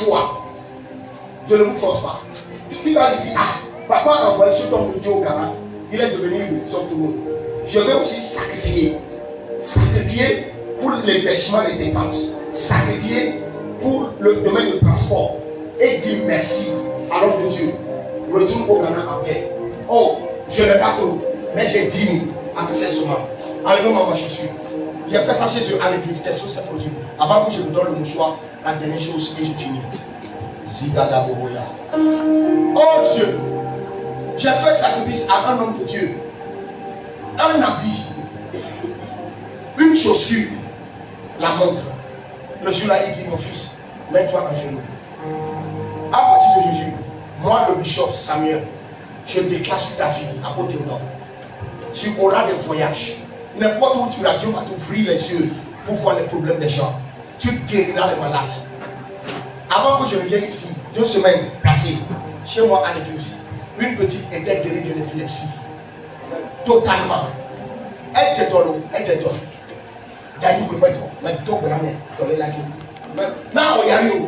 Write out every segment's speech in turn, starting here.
foi. Je ne vous force pas. Tu vas dire, ah, papa a envoyé ce homme de Dieu au Ghana. Il est devenu une bénédiction pour nous. Je vais aussi sacrifier. Sacrifier pour l'hébergement des dépenses. Sacrifier pour le domaine de transport. Et dire merci à l'homme de Dieu. Retourne au Ghana en paix. Oh, je n'ai pas trop, mais j'ai 10 000 à faire ces sommes. Enlevez-moi ma chaussure. J'ai fait ça chez eux à l'église, quelque chose s'est produit. Avant que je vous donne le mouchoir, la dernière chose et je finis. Zigada Boroya. Oh Dieu, j'ai fait sacrifice à un homme de Dieu. Un habit, une chaussure, la montre. Le jour-là, il dit, mon fils, mets-toi à genoux. À partir de Jésus, moi, le bishop Samuel, je déclare sur ta vie, à côté de toi. Tu auras des voyages. N'importe où tu iras, Dieu va t'ouvrir les yeux pour voir les problèmes des gens. Tu guériras les malades. Avant que je ne vienne ici, 2 semaines passées, chez moi à l'église, une petite était guérie de l'épilepsie. Totalement. Elle te donne, elle te donne. Dani Brumeto, mais donc Brané, dans les ladios. Now, il y a eu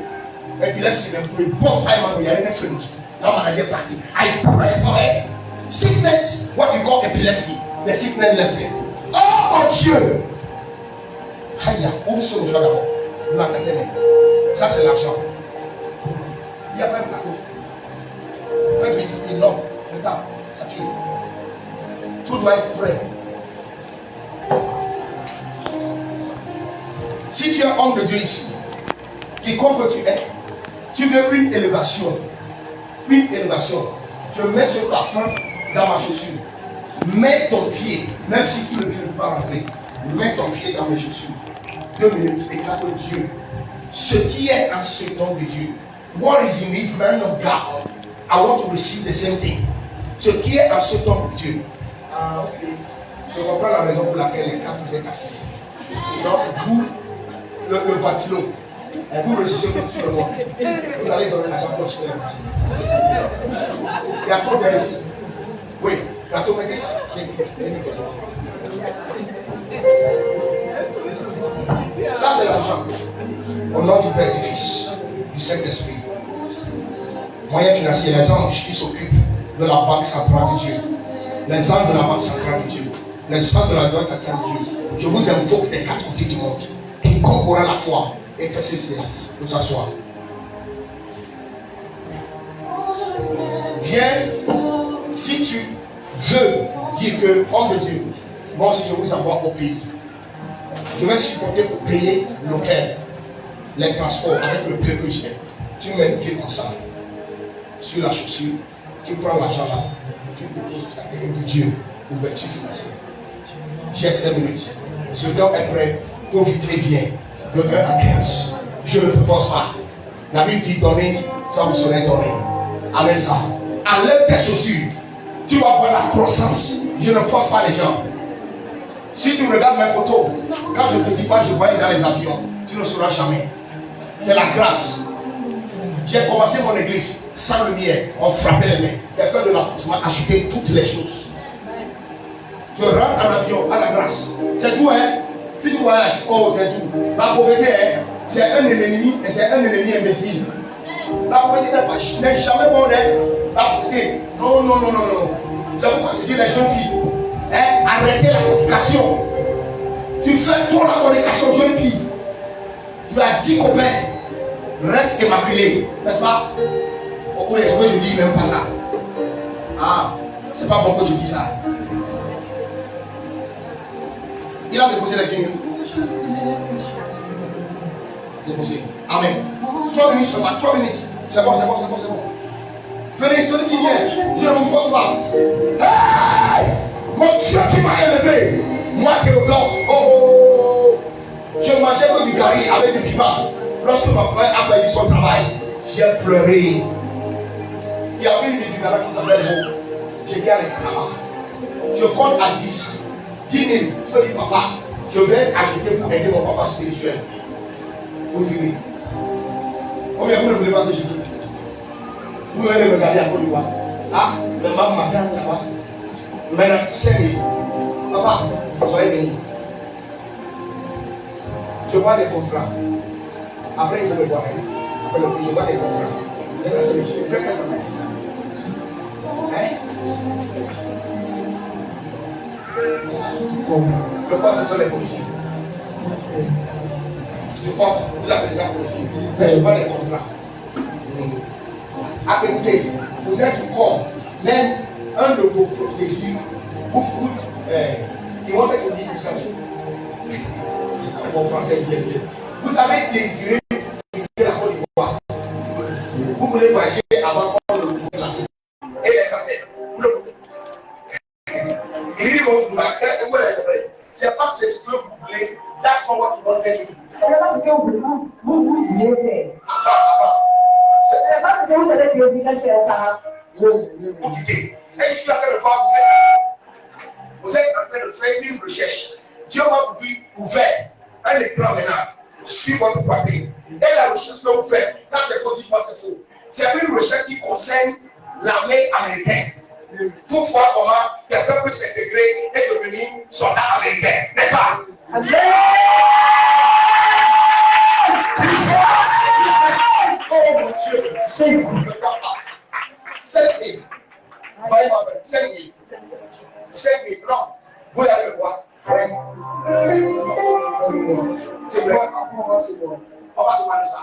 l'épilepsie, mais bon, il y a une friend. Now, I get party. I pray for her. Sickness, what you call epilepsy, the sickness left her. Oh mon Dieu! Aïe, ouvre sur le choix d'abord. Ça, c'est l'argent. Il n'y a pas de plateau. Pas vite, il est long. Le temps, ça tue. Tout doit être prêt. Si tu es homme de Dieu ici, quiconque tu es, tu veux une élévation. Une élévation. Je mets ce parfum dans ma chaussure. Mets ton pied, même si tout le pied ne peut pas rentrer, mets ton pied dans mes chaussures. 2 minutes, éclate Dieu. Ce qui est en ce nom de Dieu. What is in this man of God? I want to receive the same thing. Ce qui est en ce nom de Dieu. Ah, ok. Je comprends la raison pour laquelle les 4 vous êtes assis. Donc, c'est vous, le Vatilo. Et vous réussissez tout le monde. Vous allez donner l'argent pour acheter le Vatilo. Il y a trop de ici. Oui, la tomate, ça. Ça, c'est l'argent. Au nom du Père et du Fils, du Saint-Esprit. Moyens financiers, les anges qui s'occupent de la banque centrale de Dieu. Les anges de la banque centrale de Dieu. Les anges de la droite centrale de Dieu. Je vous invoque des 4 côtés du monde. Quiconque aura la foi et fait ces exercices. Nous asseoir. Viens, si tu veux dire que, homme de Dieu, moi aussi je vous envoie au pays. Je vais supporter pour payer l'hôtel, les transports avec le peu que j'ai. Tu mets le pied comme ça, sur la chaussure, tu prends l'argent là, tu déposes ça et de Dieu, ouverture financière. J'ai 5 minutes. Je dois être prêt, profiter bien, de 1 à 15. Je ne te force pas. La Bible dit donner, ça vous serait donné. Avec ça, enlève tes chaussures. Tu vas voir la croissance. Je ne force pas les gens. Si tu regardes mes photos, quand je ne te dis pas je voyais dans les avions, tu ne sauras jamais. C'est la grâce. J'ai commencé mon église sans lumière, on frappait les mains. Quelqu'un de la France m'a acheté toutes les choses. Je rentre en avion à la grâce. C'est tout, hein? Si tu voyages, oh, c'est tout. La pauvreté, hein? C'est un ennemi et c'est un ennemi imbécile. La pauvreté n'est jamais bonne, hein? La pauvreté, non. C'est pourquoi je dis les jeunes filles, hein? Arrêtez la fornication. Tu fais trop la fornication, jeune fille. Tu as 10 copains. Reste immaculé, n'est-ce pas? Pourquoi est-ce que je dis même pas ça? Ah, c'est pas bon que je dis ça. Il a déposé les 10 000. Déposé. Amen. 3 minutes seulement, 3 minutes. C'est bon. Venez, celui qui vient, je ne vous force pas. Hey! Mon Dieu qui m'a élevé. Moi qui le blanc. Oh! Je mangeais que du curry avec du piment. Lorsque ma mère a payé son travail, j'ai pleuré. Il y avait une vidéo là qui s'appelle Beau. J'étais à l'écran. Je compte à 10. 10 000. Je dis papa, je vais ajouter pour aider mon papa spirituel. Vous aimez. Combien vous ne voulez pas que je quitte? Vous venez me regarder à Côte d'Ivoire. Ah, le maman m'attend là-bas. Maintenant, 5 000. Papa, soyez bénis. Je vois des contrats. Après, il faut me voir. je vois des contrats. Vous êtes en train de signer. Faites quel travail? Le quoi, ce sont les policiers. Je crois que vous appelez ça policier. Mais je vois des contrats. Écoutez, vous êtes encore, même un de vos désirs, qui vont être dit ça. En français, bien. Vous avez désiré quitter la Côte d'Ivoire. Vous voulez voyager avant qu'on ne vous la vie. Et les affaires, vous le voulez. C'est pas ce que vous voulez. That's not what you wanted to do. C'est pas ce que vous voulez faire. Attends. C'est pas ce que vous avez désiré faire auparavant. Vous quittez. Et je suis en train de voir, vous êtes en train de faire une recherche. Dieu va vous ouvrir un écran maintenant sur votre poitrine. Et la recherche que vous faites, quand c'est faux, dites-moi c'est faux. C'est une recherche qui concerne l'armée américaine. Pour voir comment quelqu'un peut s'intégrer et devenir soldat américain. N'est-ce pas? Oh mon Dieu, Jésus, le temps passe. 7 000. Voyez ma belle, 7 000. 7 000. Non, vous allez le voir. C'est vrai. On va se demander ça.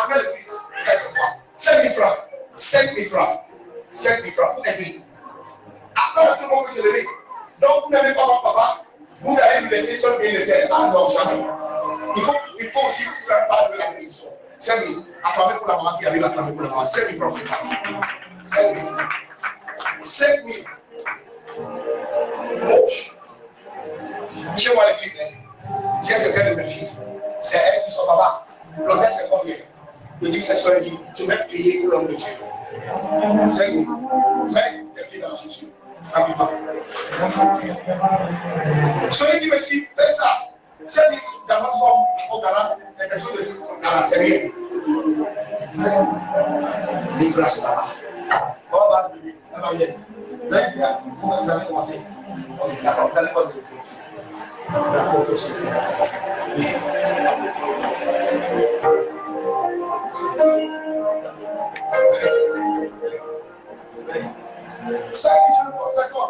Après le quiz, 7 000 francs. 7 000 francs. 7 000 francs pour aider. Après, tout le monde peut se lever. Donc, vous n'avez pas votre papa, vous allez lui laisser seul bien de terre. Ah non, jamais. Il faut aussi parler de la bénédiction. 5 000. Acclamez pour la maman qui arrive à acclamer pour la maman. 5 000 francs. 5 000. 5 000. Moche. Chez moi, l'église, j'ai certaines de mes filles. C'est elles qui sont papa. L'hôtel, c'est combien? Je dis, c'est soeur, dit, tu m'as payé pour l'homme de Dieu. 5 000. Mais, t'es pris dans la chaussure. Rapidement. Celui qui me dit, fais ça. 5 000 dans notre forme au Ghana, c'est quelque chose de c'est rien. 5 000. Les grâces là-bas. On va le bébé. Ça va bien. Vous allez commencer. D'accord, vous allez pas le faire. D'accord, aussi. Ça, c'est une frustration.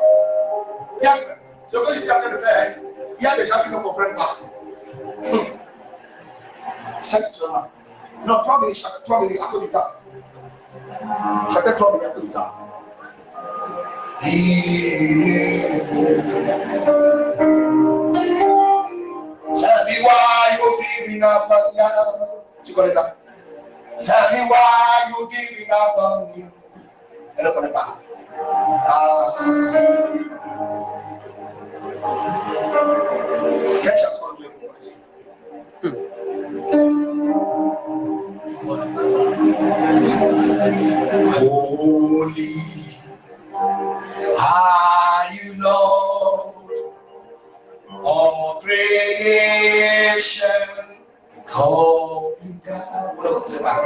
Tiens, ce que je suis en train de faire, il y a des gens qui ne comprennent pas. C'est seulement. Non, 3 minutes, chaque 3 minutes à côté de temps. Chaque 3 minutes à côté de temps. Tell me why you giving up on me. Tu connais ça? Tell me why you giving up on me. Elle ne connaît pas. Quelle chanson vous connaissez? Holy are you, Lord, all creation call you God. Vous ne connaissez pas?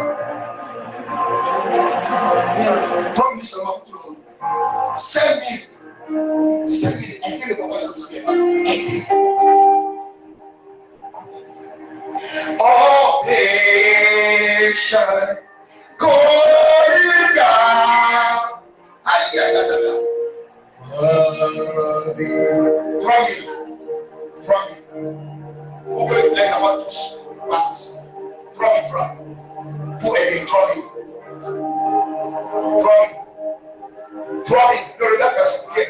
3 minutes seulement pour tout le monde. 5 000. 5 000. Aidez le papa, ça ne se fait pas. Aidez. All creation call you God. Aïe, aïe, aïe, aïe. 3 000. 3 000. Vous pouvez les avoir tous. 3 000 francs. Pour aider 3 000. 3 000. 3 000. Ne regarde pas ce qu'il y a.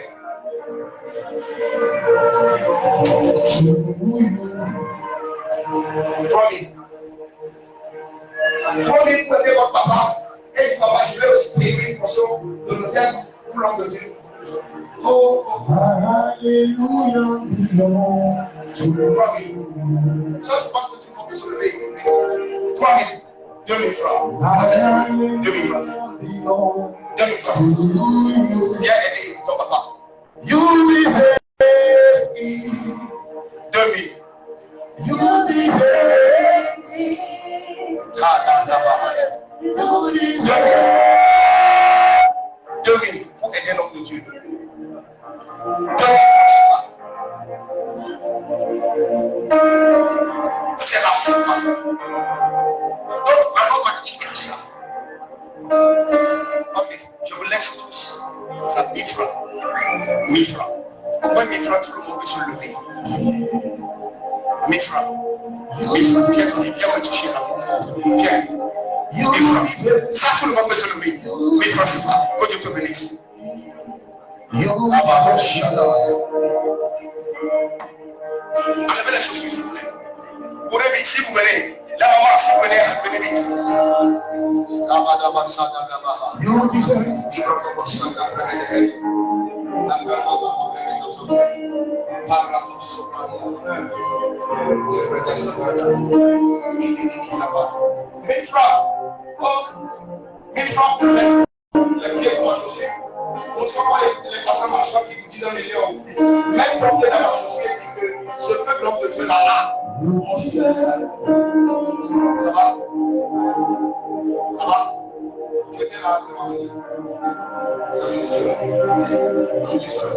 3 000. 3 000 pour aider votre papa. Et papa, je vais aussi payer une portion de l'hôtel pour l'homme de Dieu. Oh, alléluia. 3 000. Ça, je pense que tout le monde peut se lever. 3 000. 2 000 francs. 2 000 francs. 2 000 francs. Viens aider ton papa. You deserve it. 2 000. You deserve it. You deserve it. 2 000 pour aider l'homme de Dieu. 2 000 francs. C'est la foi. va toucher la vie. Viens. 1000 francs. Ça, tout le monde peut se lever. 1000 francs, c'est ça. Que Dieu te bénisse. Enlevez les chaussures, s'il vous plaît. Courez vite, si vous venez. La maman, si vous venez, venez vite. Mes frères, mes frères, les pieds pour ma chaussée. On ne sait pas les passants marchands qui vous disent dans les lions. Même ton pied dans ma chaussée dit que ce peuple homme de Dieu là, mon chaussée est sale. Ça va? Ça va? Tu étais là devant moi. Ça veut dire que tu es seul.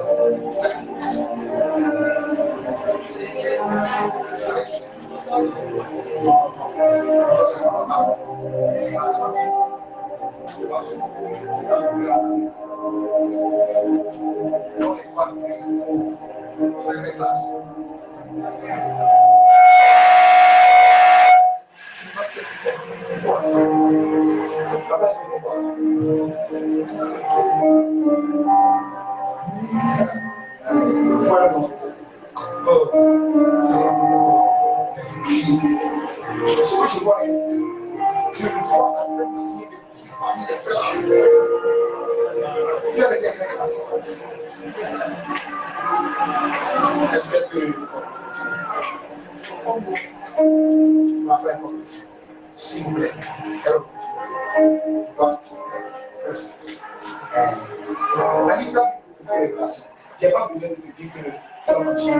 Dans les femmes qui font les classes. Ce que je vois, je le vois apprécier parmi les plats. Fais les dernières classes. Est-ce que ma frère, s'il vous plaît, ça, c'est les relations. Je n'ai pas besoin de te dire que tu vas manger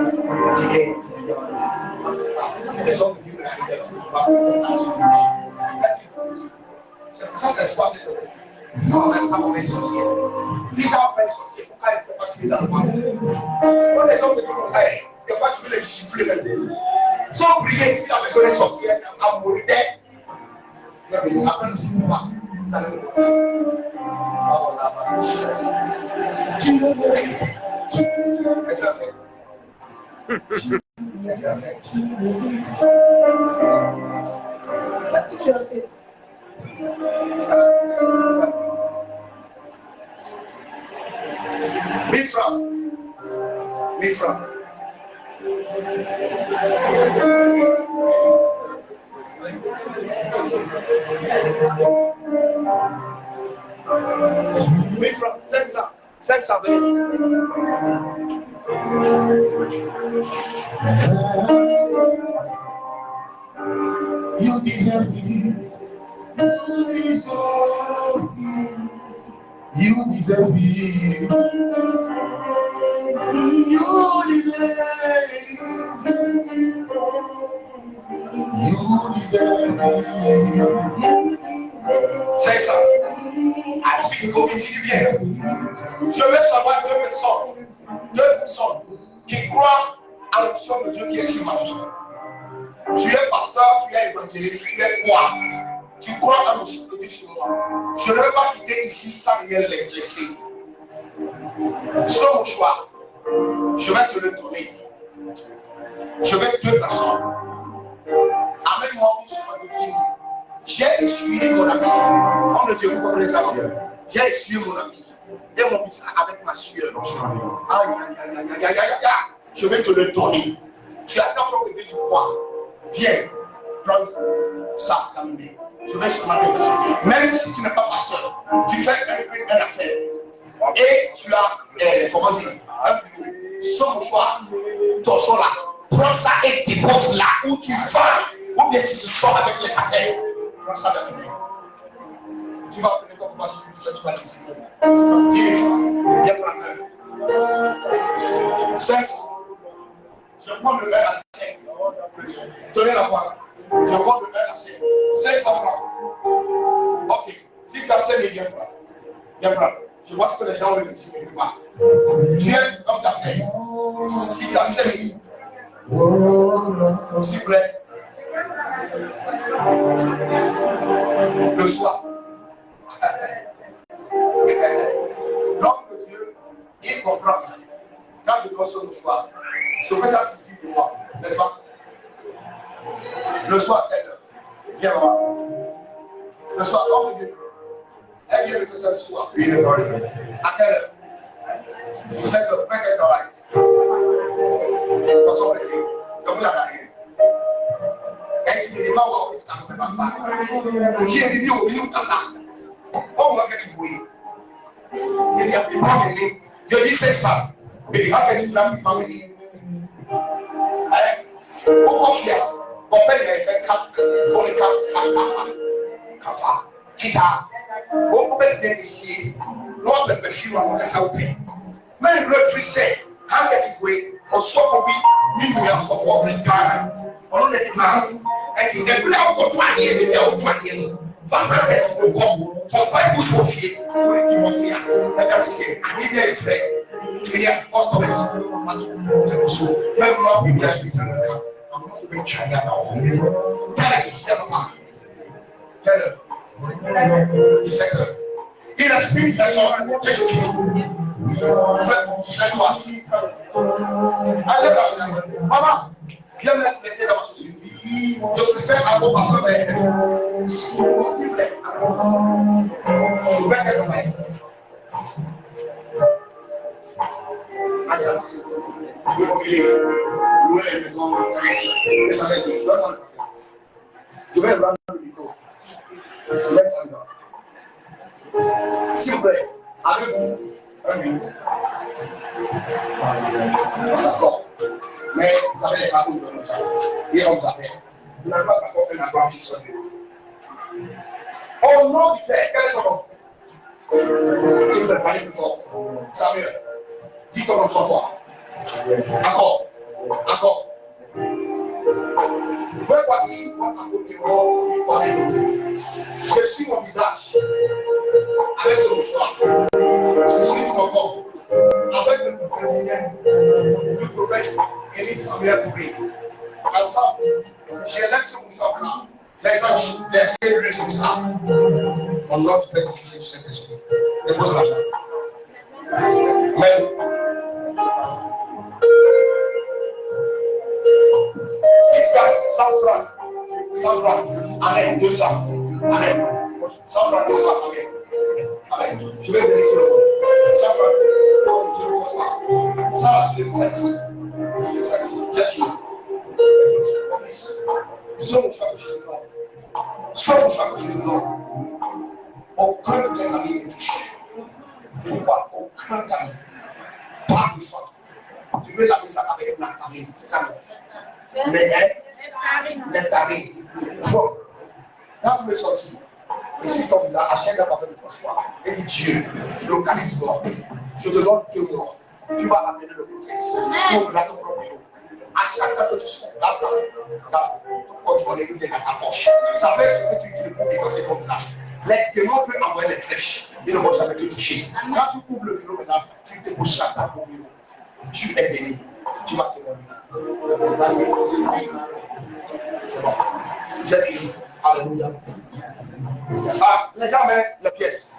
les hommes me disent que la rigueur ne va pas. Ça, c'est pas cette chose. Non, même pas mauvais sorcier. Si j'ai un vrai sorcier, pourquoi il ne peut pas tirer dans le bois? Quand les hommes me disent comme ça, des fois je veux les chiffrer même. Sans prier ici, la maison des sorcières, à mourir. Après, je ne dis pas. Ça ne me va pas. Oh là-bas. Tu me veux. Mifra. Mifra, 500 You deserve me. You deserve me. You deserve me. C'est ça. Alors, il faut qu'il vienne. Je vais savoir deux personnes qui croient à l'onction de Dieu qui est sur ma vie. Tu es pasteur, tu es évangéliste, tu es quoi? Tu crois à l'onction de Dieu sur moi. Je ne vais pas quitter ici sans rien laisser. C'est mon choix. Je vais te le donner. Je vais deux personnes. Amène-moi une soirée de dire. J'ai essuyé mon ami. On ne dit pas comme les amis. J'ai essuyé mon ami. Et mon fils avec ma sueur. Aïe. Je vais te le donner. Tu attends pour que je crois. Viens, prends ça, caminé. Je vais sur ma tête. Même si tu n'es pas pasteur, tu fais un affaire. Et tu as, comment dire, un bureau. Son choix, ton choix là. Prends ça et dépose là où tu vas. Ou bien tu sors avec les affaires. Prends ça dans les mains. Tu vas appeler ton papa sur tu vas le dire. 10 000 francs. Viens prendre un. 5. Je prends le 1 à 5. Donnez la foi. Je prends le 1 à 5. 500 francs. Ok. Si tu as 5 000, viens prendre. Viens prendre. Je vois ce que les gens veulent dire. Tu es homme d'affaires. Si tu as 5 000, s'il vous plaît. Le soir. L'homme de Dieu, il comprend. Quand je consomme le soir, je fais ça signifie pour moi, n'est-ce pas? Le soir, telle heure. Viens, maman. Le soir, on me dit. Elle vient le faire le soir. À quelle heure? 5 heures, 20 heures travail. Parce qu'on c'est vous la carrière. Elle dit, il va voir où ça ne peut pas parler. Si elle dit, au milieu de ça, on va faire du bruit. Il y a des gens qui disent, je dis 500, mais il y a des gens qui disent, pourquoi fier? Mon père il a fait 4 kafa, tita. Mon père il a ici, l'on peut me faire un peu de ça au pays. Mais il réfléchissait, quand il dit, on s'en fout, nous nous en sortons africains. On est marre, et il est là au douanier, il est au douanier. Vraiment, est-ce que mon père vous chauffiez, pour les commencer à c'est un idée frère. Il y a customers, même moi, il y a des gens qui sont il a spirit de son que je finis. Fais-moi. Allez, maman, viens me mettre dans ma chaussure. Je préfère un bon passeur, mais s'il vous plaît, ouvert quelque part. Allez, je vais mobilier. Louer les maisons, les salaires, je vais rendre le micro. Laisse un gars. S'il vous plaît, avez-vous un minute? D'accord. Mais vous avez les parents de notre gens. Et on vous appelle. Vous n'avez pas encore fait la grande fille. Au nom du Père, quel est ton nom? Si vous plaît, parlez plus fort. Samuel, dis ton nom 3 fois. Encore. Encore. Me voici, moi, à côté de moi, je suis mon visage avec ce mouchoir. Je suis tout mon corps avec le prophète du prophète Élie Samuel Touré. Ensemble, j'élève ce mouchoir-là. Les anges, les célèbres sur ça. Mon nom du Père, du Fils et du Saint-Esprit. Dépose l'argent. Amen. Si tu as 100 francs, 100 francs, amen, 200, amen, 100 francs, 200, amen, amen, je vais donner tout le monde, 100 francs, je ne pense pas, ça va sur le sexe, j'ai fini, soit mon choix que je le donne, aucun de tes amis n'est touché, pourquoi aucun d'amis, pas de sang, tu veux laver ça avec une lactamine, c'est ça non? Nectarine. Quand tu me sortis, et si ton visage achète la parole de ton soir, et dis Dieu, localise-moi, je te donne 2 mois, tu vas appeler le prophète, tu ouvres ton propre bureau. À chaque fois que tu sors dans ton église de ta poche, ça fait ce que tu utilises pour effacer ton visage. Les démons peuvent envoyer les flèches, ils ne vont jamais te toucher. Quand tu ouvres le bureau maintenant, tu déposes chaque fois au bureau. Tu es béni, tu vas témoigner. C'est bon. J'ai dit, alléluia. Ah, les gens mettent les pièces.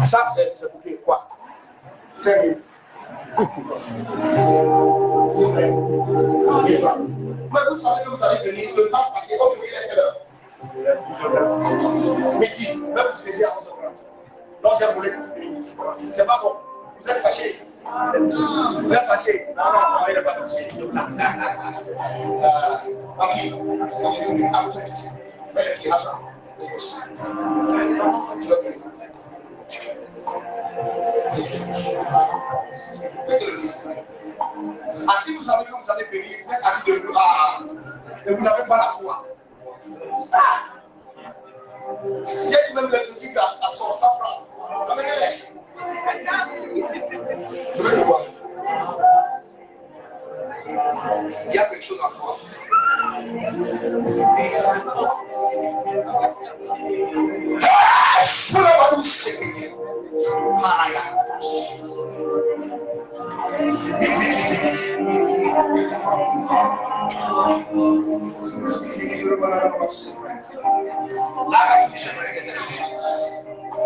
Ça, c'est pour quoi? 5 000. S'il vous plaît. Mais vous savez que vous allez venir le temps parce que quand vous venez à quelle heure? Midi. Même vous laissez à 11h30. Donc j'ai voulu venir. C'est pas bon. Vous êtes fâchés. Vous êtes fâché? Non, il n'est pas fâché. Ma fille, quand tu es venu à tout vite, mets le pied là-bas. Tu vas venir. Mettez le pied. Ah, si vous savez que vous allez venir, vous êtes assis de vous, et vous n'avez pas la foi. J'ai dit même le petit gars à son safran. Amenez-les. Je vais le voir. Il y a quelque chose à toi.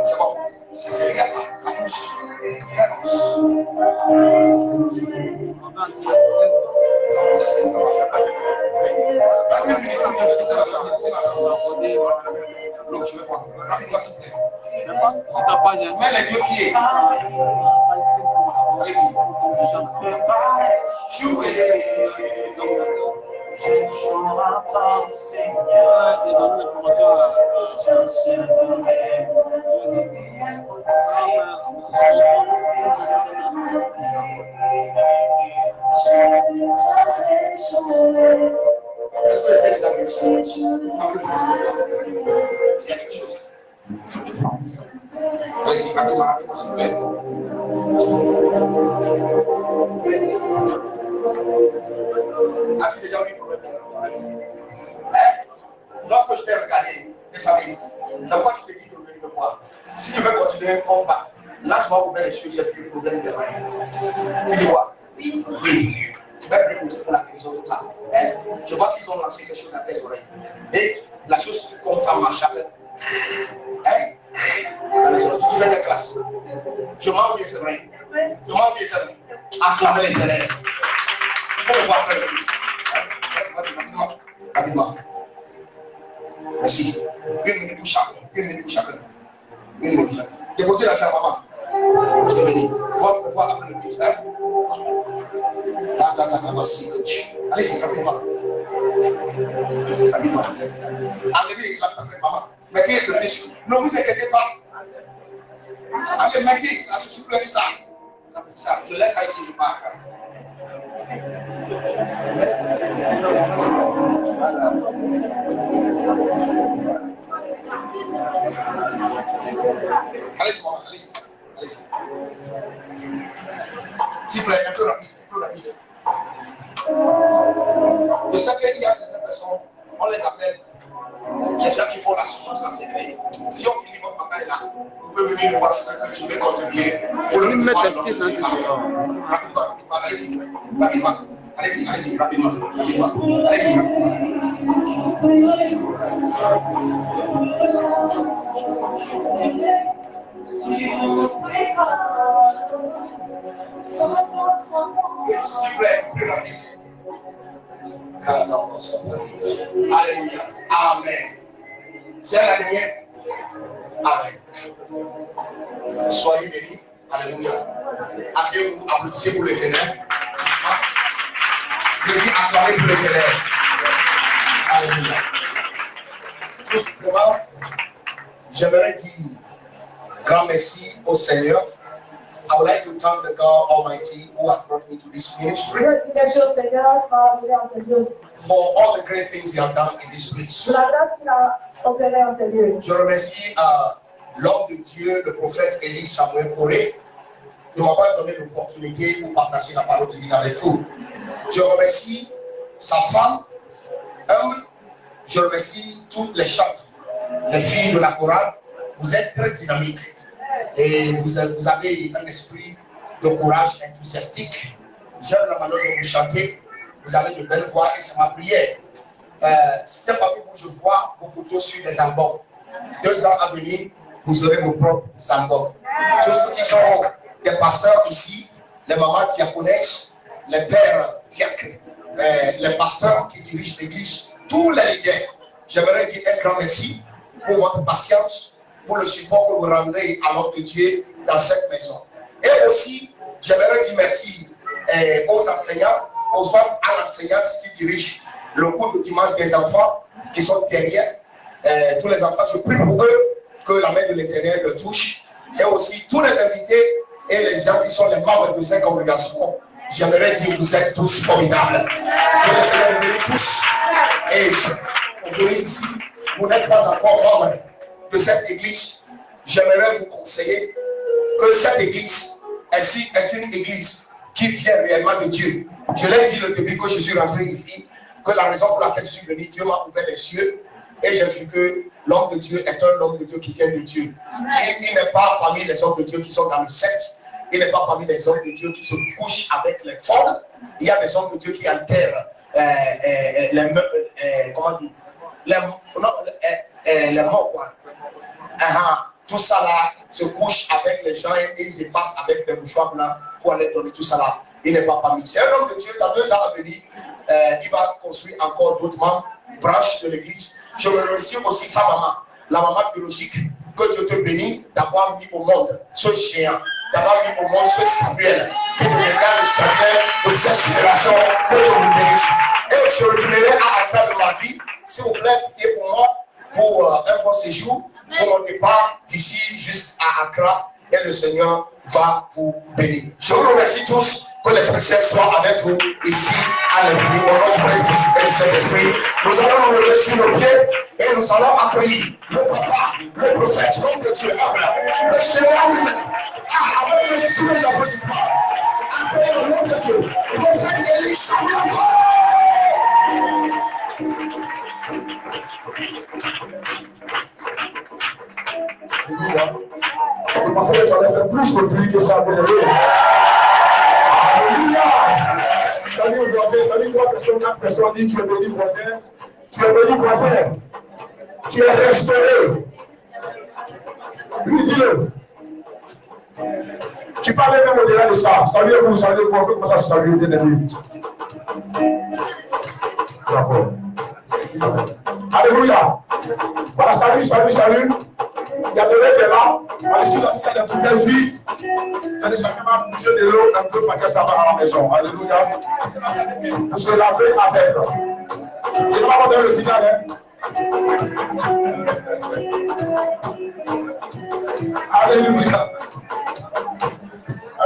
C'est bon. C'est rien. Donc, je vais voir. Rapidement, s'il te plaît. Mets les deux pieds. Allez-y. Jouez. Je ne jouerai pas, Seigneur. C'est dans une promotion là. Je serai. Est-ce que les textes d'Amérique il y a quelque chose. Allez-y, rapidement, s'il vous plaît. As-tu déjà eu un problème dans la vie? Lorsque je t'ai regardé, et ça vite, c'est pourquoi je t'ai dit de venir me voir. Si tu veux continuer en bas, là je vais ouvrir les yeux, j'ai vu le problème de rien. Tu vois? Oui. Je vais préparer pour la guérison totale. Je vois qu'ils ont lancé quelque chose dans tes oreilles. Et la chose comme ça marche avec. Tu fais des classes. Je m'en viens, c'est vrai. Je m'en viens, c'est vrai. Acclamer les ténèbres. Il faut le voir après l'église. Vas-y, rapidement. Rapidement. Merci. 1 minute pour chacun. 1 minute pour chacun. 1 minute. Déposez l'argent à maman. Je te bénis. Vois après l'église. Allez-y, rapidement. Rapidement. Enlevez la maman. Mettez le dessus. Ne vous inquiétez pas. Allez, mettez la chaussure pour ça. Ça. Je laisse ça ici, je pars. Allez-y, maman, allez-y. Allez-y. S'il vous plaît, un peu rapide, Je sais qu'il y a certaines personnes, on les appelle les gens qui font la semence en secret. Si on finit, votre papa est là, vous pouvez venir voir ce que je vais contribuer pour le mettre rapidement, allez-y, rapidement. Allez-y, rapidement. Allez-y. S'il vous plaît, plus rapide. Alléluia. Amen. C'est la dernière. Amen. Soyez bénis. Alléluia. Asseyez-vous, applaudissez pour l'Éternel. Je dis acclamez pour l'Éternel. Alléluia. Tout simplement, j'aimerais dire grand merci au Seigneur. I would like to thank the God Almighty who has brought me to this ministry for all the great things He has done in this place. Je remercie l'homme de Dieu, le prophète Élie Samuel Corée, de m'avoir donné l'opportunité pour partager la parole divine avec vous. Je remercie sa femme, je remercie toutes les chantres, les filles de la chorale. Vous êtes très dynamiques. Et vous avez un esprit de courage enthousiastique. J'aime la manière dont vous chantez. Vous avez de belles voix et c'est ma prière. Si parmi vous, je vois vos photos sur des albums. 2 ans à venir, vous aurez vos propres albums. Tous ceux qui sont des pasteurs ici, les mamans diaconesses, les pères diacres, les pasteurs qui dirigent l'église, tous les leaders, j'aimerais dire un grand merci pour votre patience, pour le support que vous rendez à l'homme de Dieu dans cette maison. Et aussi, j'aimerais dire merci aux enseignants, aux femmes à l'enseignante qui dirigent le cours de dimanche des enfants qui sont derrière. Tous les enfants, je prie pour eux que la main de l'Éternel le touche. Et aussi tous les invités et les gens qui sont les membres de cette congrégation. J'aimerais dire que vous êtes tous formidables. Que le Seigneur vous bénisse tous. Et vous ici, vous n'êtes pas encore membres de cette église. J'aimerais vous conseiller que cette église ainsi est une église qui vient réellement de Dieu. Je l'ai dit le début que je suis rentré ici, que la raison pour laquelle je suis venu, Dieu m'a ouvert les cieux et j'ai vu que l'homme de Dieu est un homme de Dieu qui vient de Dieu. Il n'est pas parmi les hommes de Dieu qui sont dans le secte. Il n'est pas parmi les hommes de Dieu qui se couchent avec les folles. Il y a des hommes de Dieu qui enterrent les morts, quoi. Tout ça là se couche avec les gens et ils effacent avec les mouchoirs blancs pour aller donner tout ça là. Il n'est pas parmi. C'est un homme de Dieu, dans 2 ans à venir, il va construire encore d'autres membres branche de l'église. Je remercie aussi sa maman, la maman biologique, que Dieu te bénisse d'avoir mis au monde ce géant, d'avoir mis au monde ce Samuel, qui deviendra le Samuel de cette génération, que Dieu vous bénisse. Et je retournerai à Accra de mardi, s'il vous plaît, priez pour moi, pour un bon séjour, pour mon départ d'ici jusqu'à Accra, et le Seigneur va vous bénir. Je vous remercie tous, que l'Esprit Saint soit avec vous ici à l'infini. Au nom du Père, du Fils et du Saint-Esprit, nous allons nous lever sur nos pieds et nous allons accueillir le papa, le prophète, l'homme de Dieu, le Seigneur lui-même, avec le sous les applaudissements. Accueillez le nom de Dieu, prophète Élie Samuel. Je pensais que tu allais faire plus de pluie que ça, bien aimé. Alléluia. Salut aux voisins, salut 3 personnes, 4 personnes, dis tu es béni voisin. Tu es béni voisin. Tu es restauré. Lui dis-le. Tu parlais même au-delà de ça. Saluez-vous, saluez-vous, comment ça se salue, bien aimé. D'accord. Alléluia. Voilà, salut, salut, salut. Il y a de l'eau qui est là. Ici, là, il y a des bouteilles vides. Il y a des chacun va bouger de l'eau un peu parce que ça va à la maison. Alléluia. Vous se lavez avec. Je ne vais pas vous donner le signal. Alléluia.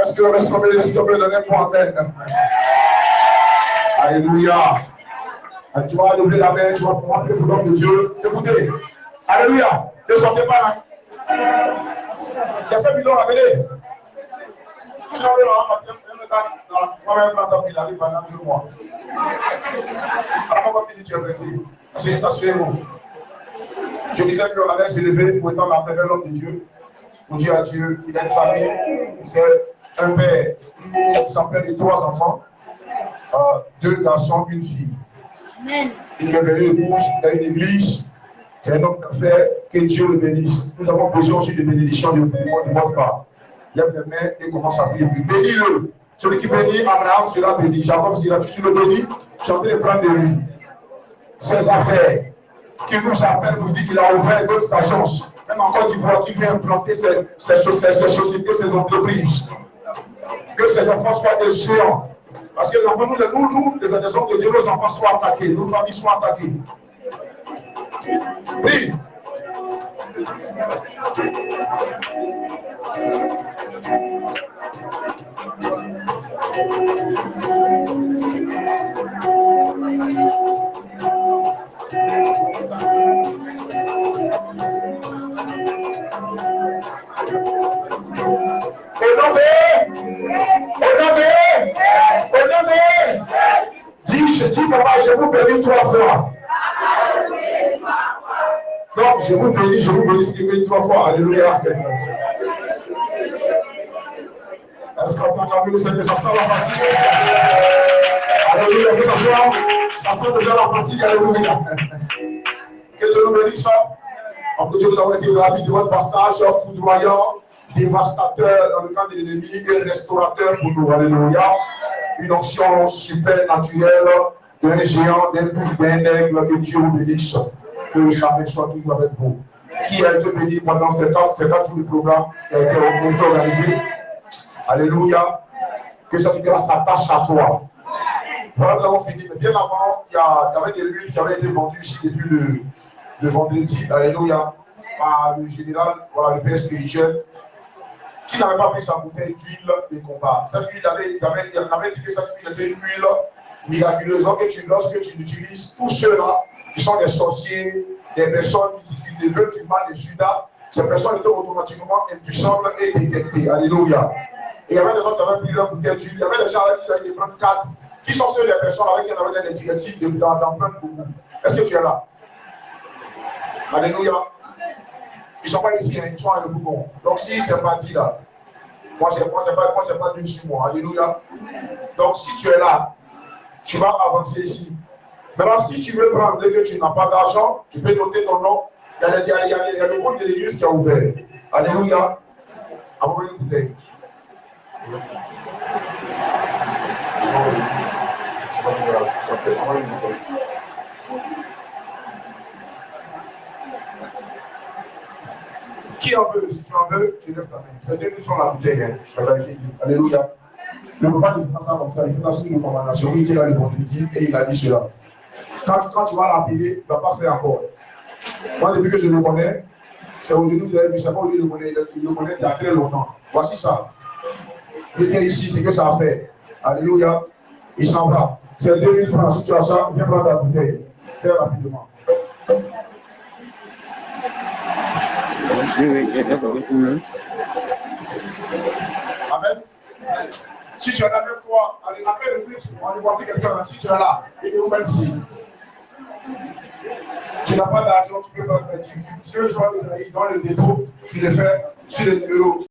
Est-ce que le donnez-moi amen. Alléluia. Tu vas lever la main, tu vas prendre le nom de Dieu. Écoutez. Alléluia. Ne sortez pas là. Il y a ce bidon à venir. Tu vas là, moi-même, ça il arrive pendant 2 mois. Alors, comment tu es blessé? C'est bon. Je disais qu'on allait se lever pour étendre la paix de l'homme de Dieu. Pour dire à Dieu, il a une famille, c'est un père, son père de 3 enfants, 2 garçons, 1 fille. Amen. Il est venu épouse, il a une église. C'est un homme d'affaires, que Dieu le bénisse. Nous avons besoin aussi de bénédiction de votre part. Lève les mains et commence à prier. Bénis-le. Celui qui bénit Abraham sera béni. Jacob sera, tu le bénis, tu es en train de prendre de lui. Ses affaires, qui nous appelle pour dire qu'il a ouvert d'autres agences. Même en Côte d'Ivoire, qui vient implanter ses sociétés, ses entreprises. Que ses enfants soient des géants. Parce que les enfants, nous, les adolescents de Dieu, nos enfants soient attaqués, nos familles soient attaquées. Oui. Dis, papa, je vous bénis 3 fois. Donc, je vous bénis, ce qui bénis 3 fois. Alléluia. Est-ce qu'on peut acclamer le Seigneur? Ça sent la fatigue. Alléluia, que ça sent déjà la fatigue. Alléluia. Que Dieu nous bénisse. En que Dieu nous a été ravis de votre passage foudroyant, dévastateur dans le camp de l'ennemi et restaurateur pour nous. Alléluia. Une onction supernaturelle d'un géant, d'un bouc, d'un aigle. Que Dieu vous bénisse. Que le Saint soit toujours avec vous. Qui a été béni pendant ces 4 jours du programme qui a été organisé. Alléluia. Que cette grâce s'attache à toi. Voilà, nous avons fini. Mais bien avant, il y avait des huiles qui avaient été vendues ici depuis le vendredi. Alléluia. Par le général, voilà, le père spirituel, qui n'avait pas pris sa bouteille d'huile de combat. Cette huile, il avait dit que cette huile était une huile miraculeuse. Lorsque tu l'utilises, tous ceux-là, qui sont des sorciers, des personnes qui veulent du mal de Judas, ces personnes étaient automatiquement impuissantes et détectées. Alléluia. Et il y avait des gens qui avaient pris leur bouteille d'huile. Il y avait des gens qui avaient des prendre 4. Qui sont ceux des personnes avec qui on avait des directives d'en prendre beaucoup? Est-ce que tu es là? Alléluia. Ils ne sont pas ici, hein, ils sont à le Bougon. Donc si c'est parti là, moi j'ai pas d'une sur moi. Alléluia. Donc si tu es là, tu vas avancer ici. Maintenant, si tu veux prendre et que tu n'as pas d'argent, tu peux noter ton nom. Il y a le monde de l'église qui a ouvert. Alléluia. Envoyez une bouteille. Qui en veut? Si tu en veux, tu lèves ta main. C'est 2000 francs la bouteille. Hein. Ça va être dit. Alléluia. Le papa ne fait pas ça comme ça. Il fait ça sur une recommandation. Il était là le vendredi et il a dit cela. Quand tu vas l'appeler, il ne va pas faire encore. Moi, depuis que je le connais, c'est aujourd'hui que je ne sais pas où il le connaît. Il le connaît il y a très longtemps. Voici ça. Il était ici, c'est que ça a fait. Alléluia. Il s'en va. C'est 2000 francs. Si tu as ça, viens prendre ta bouteille. Très rapidement. Amen. Si tu es là avec toi, allez, après le culte, on va voir quelqu'un. Si tu es là, il est où ici? Tu n'as pas d'argent, tu peux pas le faire. Tu peux soit dans le dépôt, tu le fais sur le numéro